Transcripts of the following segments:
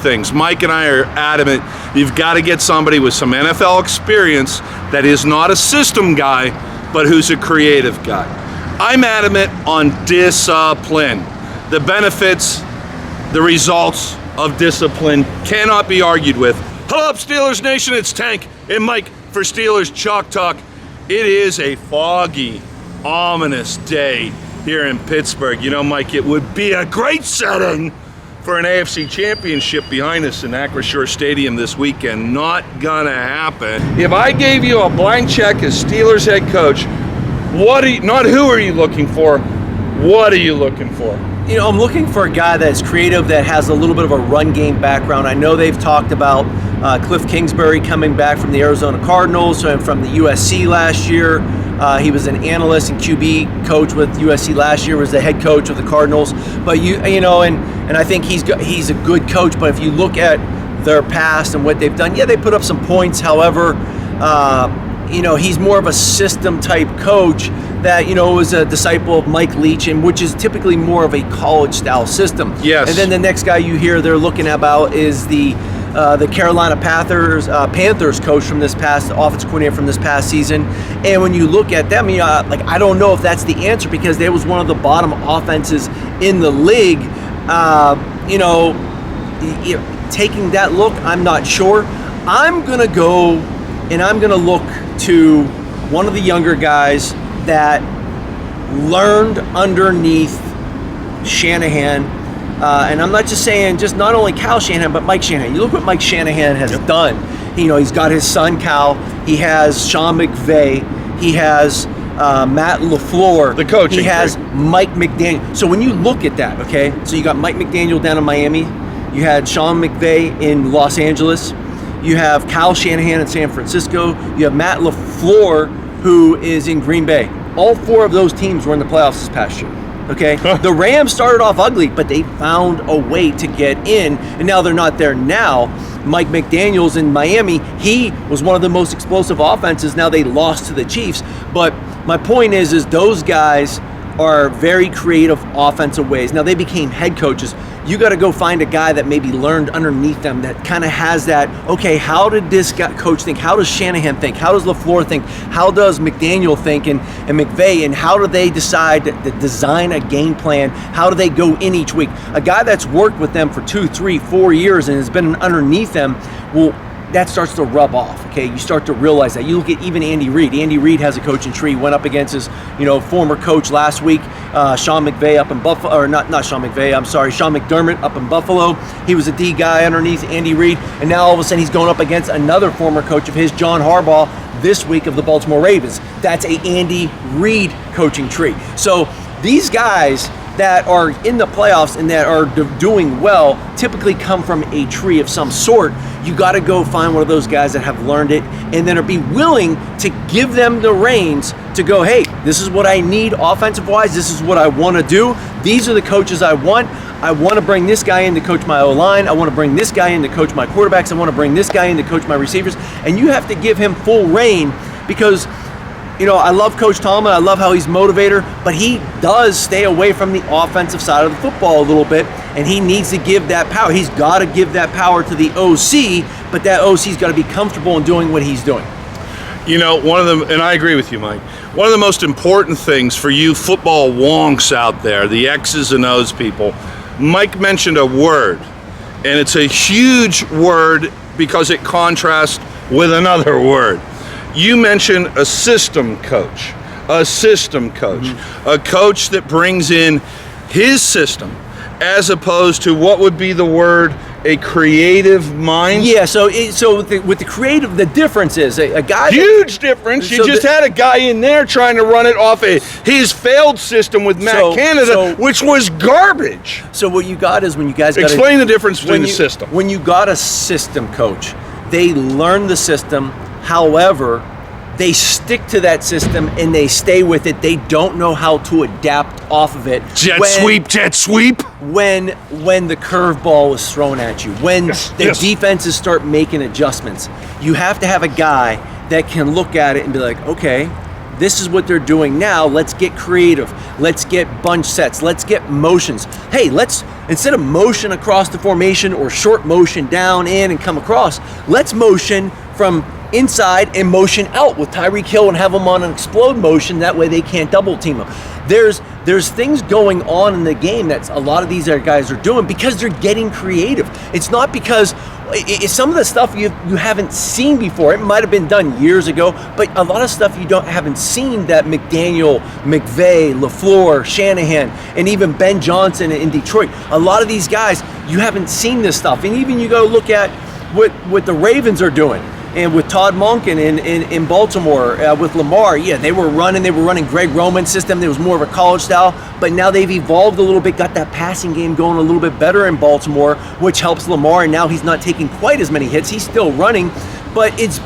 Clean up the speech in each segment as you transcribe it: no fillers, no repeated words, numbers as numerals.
things. Mike and I are adamant you've got to get somebody with some NFL experience that is not a system guy, but who's a creative guy. I'm adamant on discipline. The benefits, the results of discipline cannot be argued with. Hello up, Steelers Nation, it's Tank and Mike for Steelers Chalk Talk. It is a foggy, ominous day here in Pittsburgh. You know, Mike, it would be a great setting for an AFC championship behind us in Acrisure Stadium this weekend. Not gonna happen. If I gave you a blank check as Steelers head coach, not who are you looking for, what are you looking for? You know, I'm looking for a guy that's creative, that has a little bit of a run game background. I know they've talked about Cliff Kingsbury coming back from the Arizona Cardinals and from the USC last year. He was an analyst and QB coach with USC last year, was the head coach of the Cardinals. But you know, and I think he's a good coach. But if you look at their past and what they've done, yeah, they put up some points. However, you know, he's more of a system type coach that, you know, was a disciple of Mike Leach, and which is typically more of a college style system. Yes. And then the next guy you hear they're looking about is the Carolina Panthers coach from this past, offensive coordinator from this past season. And when you look at them, you know, like, I don't know if that's the answer, because they was one of the bottom offenses in the league. You know, taking that look, I'm not sure. I'm gonna go and I'm gonna look to one of the younger guys that learned underneath Shanahan. And I'm not just saying just not only Kyle Shanahan, but Mike Shanahan. You look what Mike Shanahan has done. You know, he's got his son Cal. He has Sean McVay. He has Matt LaFleur. The coaching. He has Mike McDaniel. So when you look at that, okay, so you got Mike McDaniel down in Miami. You had Sean McVay in Los Angeles. You have Kyle Shanahan in San Francisco. You have Matt LaFleur, who is in Green Bay. All four of those teams were in the playoffs this past year. Okay, the Rams started off ugly, but they found a way to get in, and now they're not there now. Mike McDaniel's in Miami. He was one of the most explosive offenses. Now they lost to the Chiefs, but my point is those guys are very creative offensive ways. Now they became head coaches. You got to go find a guy that maybe learned underneath them, that kind of has that, okay, how did this guy, coach think? How does Shanahan think? How does LaFleur think? How does McDaniel think and McVay? And how do they decide to design a game plan? How do they go in each week? A guy that's worked with them for 2, 3, 4 years and has been underneath them, well, that starts to rub off, okay? You start to realize that. You look at even Andy Reid. Andy Reid has a coaching tree. Went up against his, you know, former coach last week, Sean McVay up in Buffalo, or not Sean McVay, I'm sorry, Sean McDermott up in Buffalo. He was a D guy underneath Andy Reid, and now all of a sudden he's going up against another former coach of his, John Harbaugh, this week of the Baltimore Ravens. That's a Andy Reid coaching tree. So these guys that are in the playoffs and that are doing well typically come from a tree of some sort. You got to go find one of those guys that have learned it, and then are be willing to give them the reins to go, hey, this is what I need offensive wise. This is what I want to do. These are the coaches I want. I want to bring this guy in to coach my O-line. I want to bring this guy in to coach my quarterbacks. I want to bring this guy in to coach my receivers. And you have to give him full reign, because you know, I love Coach Tomlin. I love how he's a motivator, but he does stay away from the offensive side of the football a little bit, and he needs to give that power. He's got to give that power to the OC, but that OC's got to be comfortable in doing what he's doing. You know, one of them, and I agree with you, Mike, one of the most important things for you football wonks out there, the X's and O's people, Mike mentioned a word, and it's a huge word because it contrasts with another word. You mentioned a system coach, a coach that brings in his system, as opposed to what would be the word, a creative mind. Yeah, so with the creative, the difference is a guy. Huge difference. You just had a guy in there trying to run it off his failed system with Matt Canada, which was garbage. So what you got is when you guys explain the difference between the system. When you got a system coach, they learn the system. However, they stick to that system and they stay with it. They don't know how to adapt off of it. Jet sweep. When the curveball is thrown at you, when the defenses start making adjustments, you have to have a guy that can look at it and be like, okay, this is what they're doing now. Let's get creative. Let's get bunch sets. Let's get motions. Hey, let's, instead of motion across the formation or short motion down, in, and come across, let's motion from inside and motion out with Tyreek Hill and have them on an explode motion. That way they can't double team them. There's things going on in the game that a lot of these guys are doing because they're getting creative. It's not because it's some of the stuff you haven't seen before. It might have been done years ago, but a lot of stuff you haven't seen that McDaniel, McVay, LaFleur, Shanahan, and even Ben Johnson in Detroit. A lot of these guys, you haven't seen this stuff. And even you go look at what the Ravens are doing. And with Todd Monken in Baltimore, with Lamar, yeah, they were running Greg Roman's system. It was more of a college style, but now they've evolved a little bit, got that passing game going a little bit better in Baltimore, which helps Lamar. And now he's not taking quite as many hits. He's still running, but it's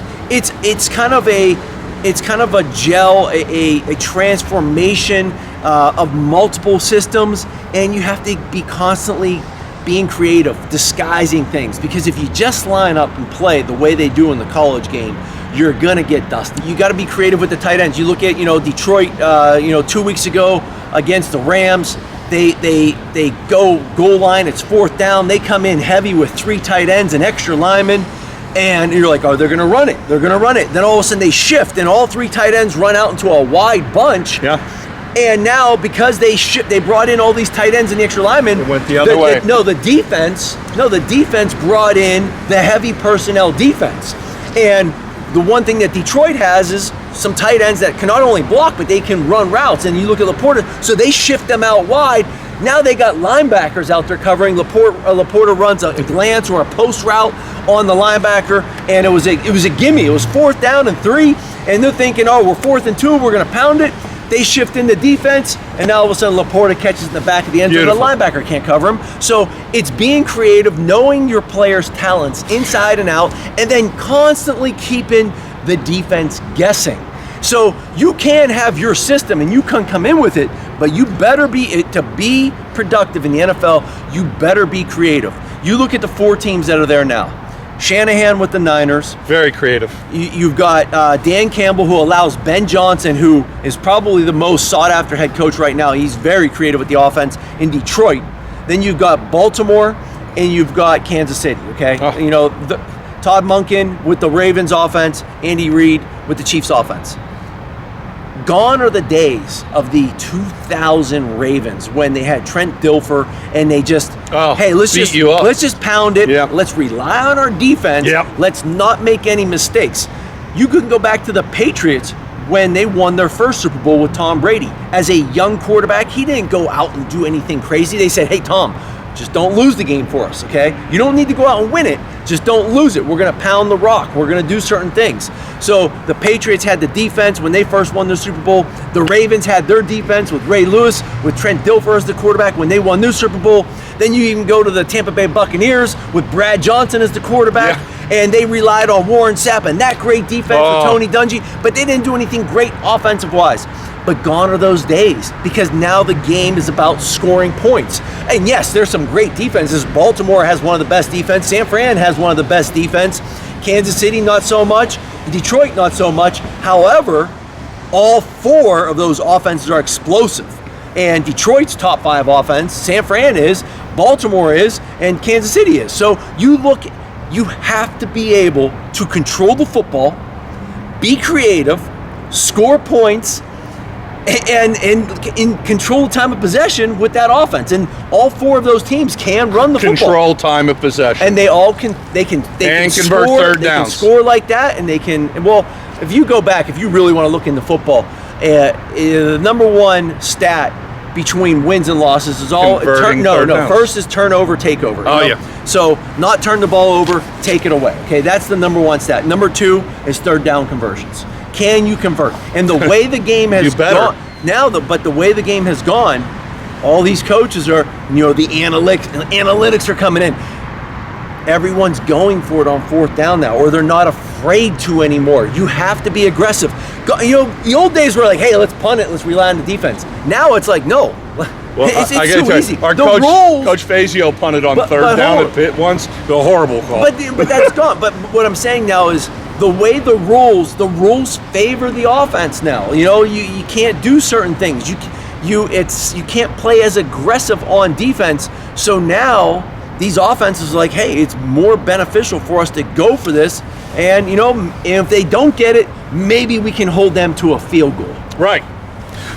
kind of a gel, a transformation of multiple systems, and you have to be constantly being creative, disguising things, because if you just line up and play the way they do in the college game, you're gonna get dusty. You got to be creative with the tight ends. You look at Detroit, 2 weeks ago against the Rams. They go goal line. It's 4th down. They come in heavy with 3 tight ends and extra linemen, and you're like, oh, they're gonna run it. They're gonna run it. Then all of a sudden they shift, and all 3 tight ends run out into a wide bunch. Yeah. And now, because they brought in all these tight ends and the extra linemen, it went the other way. The defense brought in the heavy personnel defense. And the one thing that Detroit has is some tight ends that can not only block, but they can run routes. And you look at Laporta, so they shift them out wide. Now they got linebackers out there covering. Laporta runs a glance or a post route on the linebacker, and it was a gimme. It was 4th down and 3, and they're thinking, oh, we're 4th and 2, we're gonna pound it. They shift into defense, and now all of a sudden Laporta catches in the back of the end zone. The linebacker can't cover him. So it's being creative, knowing your players' talents inside and out, and then constantly keeping the defense guessing. So you can have your system and you can come in with it, but you better to be productive in the NFL, you better be creative. You look at the 4 teams that are there now. Shanahan with the Niners. Very creative. You've got Dan Campbell, who allows Ben Johnson, who is probably the most sought-after head coach right now. He's very creative with the offense in Detroit. Then you've got Baltimore, and you've got Kansas City, okay? Oh. Todd Monken with the Ravens offense, Andy Reid with the Chiefs offense. Gone are the days of the 2000 Ravens when they had Trent Dilfer and they just, hey, let's just pound it. Yep. Let's rely on our defense. Yep. Let's not make any mistakes. You can go back to the Patriots when they won their first Super Bowl with Tom Brady. As a young quarterback, he didn't go out and do anything crazy. They said, hey, Tom, just don't lose the game for us, okay? You don't need to go out and win it. Just don't lose it. We're going to pound the rock. We're going to do certain things. So the Patriots had the defense when they first won their Super Bowl. The Ravens had their defense with Ray Lewis, with Trent Dilfer as the quarterback when they won their Super Bowl. Then you even go to the Tampa Bay Buccaneers with Brad Johnson as the quarterback. Yeah. And they relied on Warren Sapp and that great defense with Tony Dungy. But they didn't do anything great offensive-wise. But gone are those days, because now the game is about scoring points. And yes, there's some great defenses. Baltimore has one of the best defense. San Fran has one of the best defense. Kansas City, not so much. Detroit, not so much. However, all 4 of those offenses are explosive. And Detroit's top 5 offense, San Fran is, Baltimore is, and Kansas City is. So you have to be able to control the football, be creative, score points, and control time of possession with that offense. And all 4 of those teams can run the football. Control time of possession. And they all can convert score, third downs. They can score like that, and they can, well, if you go back, if you really want to look into football, the number 1 stat between wins and losses is all first is turnover, takeover. Yeah. So not turn the ball over, take it away. Okay, that's the number 1 stat. Number 2 is third down conversions. Can you convert? And the way the game has gone now, but the way the game has gone, all these coaches are, the analytics are coming in. Everyone's going for it on 4th down now, or they're not afraid to anymore. You have to be aggressive. The old days were like, hey, let's punt it, let's rely on the defense. Now it's like, no. Well, it's too easy. Our coach Fazio punted on 3rd down at Pitt once. A horrible call. But that's gone. But what I'm saying now is the way the rules favor the offense now. You know, you can't do certain things. You can't play as aggressive on defense. So now these offenses are like, hey, it's more beneficial for us to go for this. And, you know, if they don't get it, maybe we can hold them to a field goal. Right.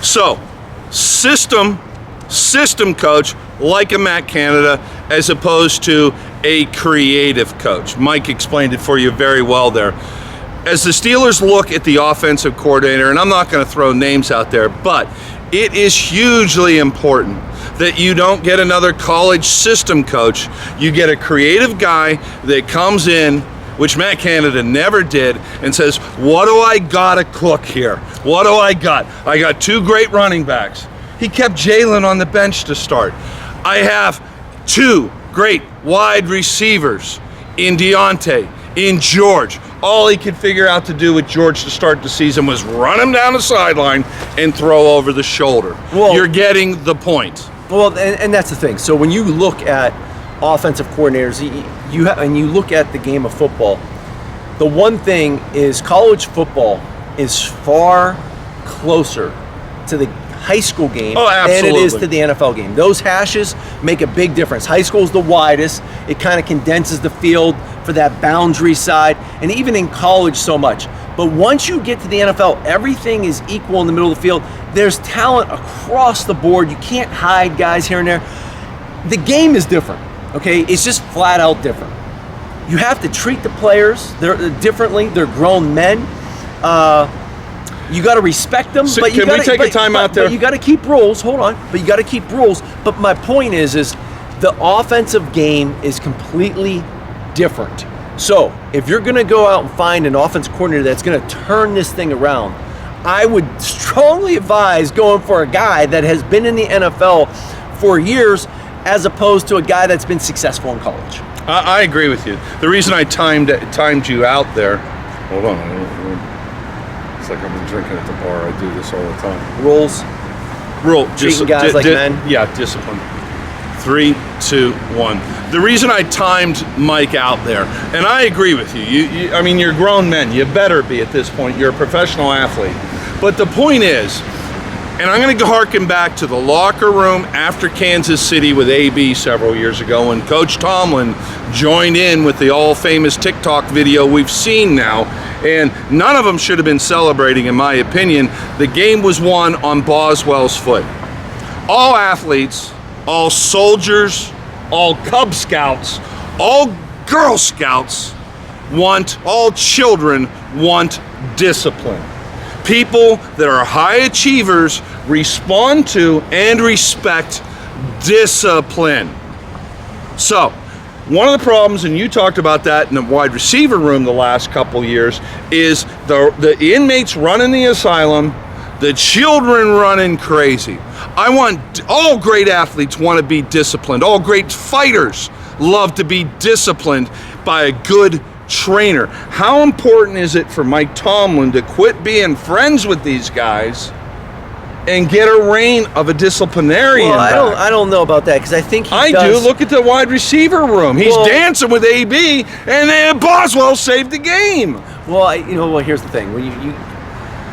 So, system coach like a Matt Canada as opposed to a creative coach. Mike explained it for you very well there. As the Steelers look at the offensive coordinator, and I'm not going to throw names out there, but it is hugely important that you don't get another college system coach. You get a creative guy that comes in, which Matt Canada never did, and says, what do I gotta cook here? What do I got? I got 2 great running backs. He kept Jalen on the bench to start. I have 2 great wide receivers in Deontay, in George. All he could figure out to do with George to start the season was run him down the sideline and throw over the shoulder. Well, you're getting the point. Well, and that's the thing. So when you look at offensive coordinators, and you look at the game of football, the one thing is college football is far closer to the high school game than it is to the NFL game. Those hashes make a big difference. High school is the widest. It kind of condenses the field for that boundary side, and even in college so much. But once you get to the NFL, everything is equal in the middle of the field. There's talent across the board. You can't hide guys here and there. The game is different, okay? It's just flat out different. You have to treat the players differently. They're grown men. You got to respect them. So but you can we take a time out there? But you got to keep rules. Hold on. But you got to keep rules. But my point is the offensive game is completely different. So if you're going to go out and find an offense coordinator that's going to turn this thing around, I would strongly advise going for a guy that has been in the NFL for years as opposed to a guy that's been successful in college. I agree with you. The reason I timed you out there, hold on, it's like I've been drinking at the bar. I do this all the time. Rule. Treating guys like men. Yeah, discipline. 3, 2, 1. The reason I timed Mike out there, and I agree with you. I mean, you're grown men. You better be at this point. You're a professional athlete. But the point is, and I'm going to harken back to the locker room after Kansas City with AB several years ago when Coach Tomlin joined in with the all-famous TikTok video we've seen now, and none of them should have been celebrating, in my opinion. The game was won on Boswell's foot. All athletes, all soldiers, all Cub Scouts, all Girl Scouts all children want discipline. People that are high achievers respond to and respect discipline. So, one of the problems, and you talked about that in the wide receiver room the last couple years, is the inmates running the asylum, the children running crazy. All great athletes want to be disciplined. All great fighters love to be disciplined by a good trainer. How important is it for Mike Tomlin to quit being friends with these guys and get a reign of a disciplinarian? Well, I don't know about that because I think I do. Look at the wide receiver room. He's dancing with AB, and then Boswell saved the game. Well, here's the thing: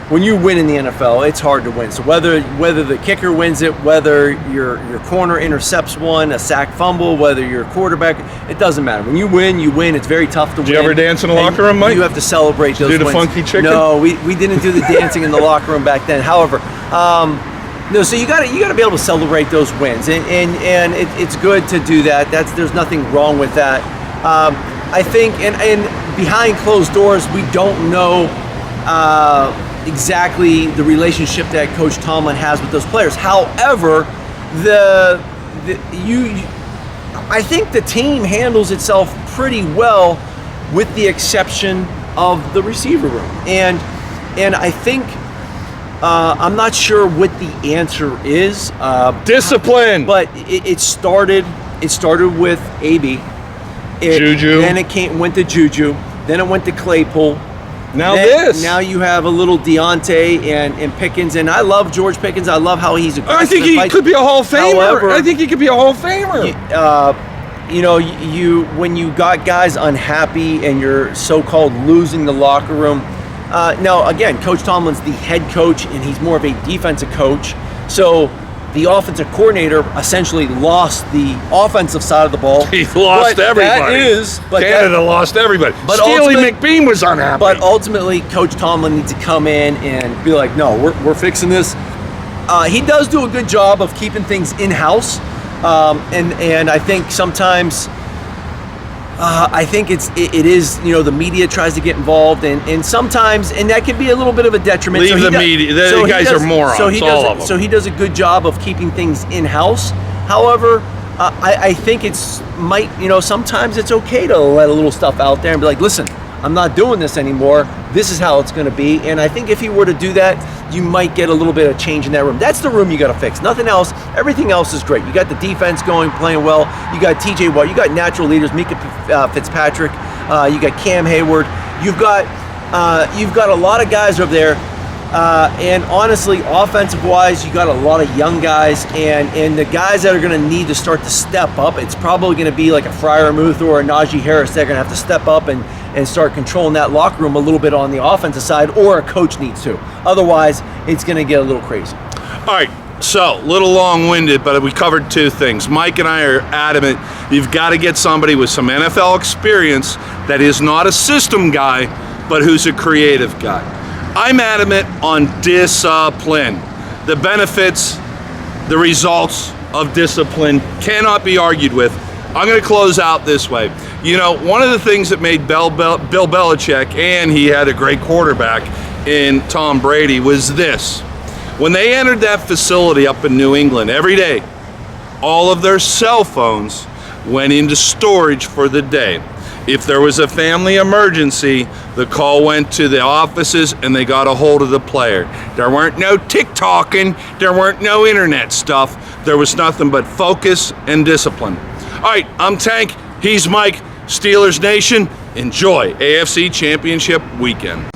when you win in the NFL, it's hard to win. So whether the kicker wins it, whether your corner intercepts one, a sack fumble, whether your quarterback, it doesn't matter. When you win, you win. It's very tough to win. Did you ever dance in the locker room, Mike? You have to celebrate those wins. Do the funky chicken? No, we didn't do the dancing in the locker room back then. However, no. So you got to be able to celebrate those wins, and it's good to do that. There's nothing wrong with that. I think, and behind closed doors, we don't know exactly the relationship that Coach Tomlin has with those players. However, I think the team handles itself pretty well, with the exception of the receiver room. And I think I'm not sure what the answer is. Discipline. But it started with AB. Juju. Then it went to Juju. Then it went to Claypool. Now you have a little Deontay and Pickens, and I love George Pickens. I love how he's aggressive. I think he could be a Hall of Famer. I think he could be a Hall of Famer. you know, when you got guys unhappy and you're so-called losing the locker room. Now, again, Coach Tomlin's the head coach, and he's more of a defensive coach. So the offensive coordinator essentially lost the offensive side of the ball. He lost everybody. Canada lost everybody. But Steely McMahon was unhappy. But ultimately, Coach Tomlin needs to come in and be like, no, we're fixing this. He does do a good job of keeping things in-house. And I think sometimes, it is, you know, the media tries to get involved, and sometimes, and that can be a little bit of a detriment. Leave the media. The guys are morons. So he does a good job of keeping things in-house. However, I think sometimes it's okay to let a little stuff out there and be like, listen, I'm not doing this anymore. This is how it's going to be. And I think if he were to do that, you might get a little bit of change in that room. That's the room you got to fix. Nothing else. Everything else is great. You got the defense going, playing well. You got TJ Watt. You got natural leaders, Mika Fitzpatrick. You got Cam Hayward. You've got a lot of guys over there. And honestly, offensive-wise, you got a lot of young guys, and the guys that are going to need to start to step up, it's probably going to be like a Freiermuth or a Najee Harris. They're going to have to step up and start controlling that locker room a little bit on the offensive side, or a coach needs to. Otherwise, it's going to get a little crazy. All right, so a little long-winded, but we covered two things. Mike and I are adamant you've got to get somebody with some NFL experience that is not a system guy, but who's a creative guy. I'm adamant on discipline. The benefits, the results of discipline cannot be argued with. I'm going to close out this way. You know, one of the things that made Bill Belichick, and he had a great quarterback in Tom Brady, was this. When they entered that facility up in New England, every day, all of their cell phones went into storage for the day. If there was a family emergency, the call went to the offices and they got a hold of the player. There weren't no TikToking, there weren't no internet stuff. There was nothing but focus and discipline. All right, I'm Tank, he's Mike. Steelers Nation, enjoy AFC Championship weekend.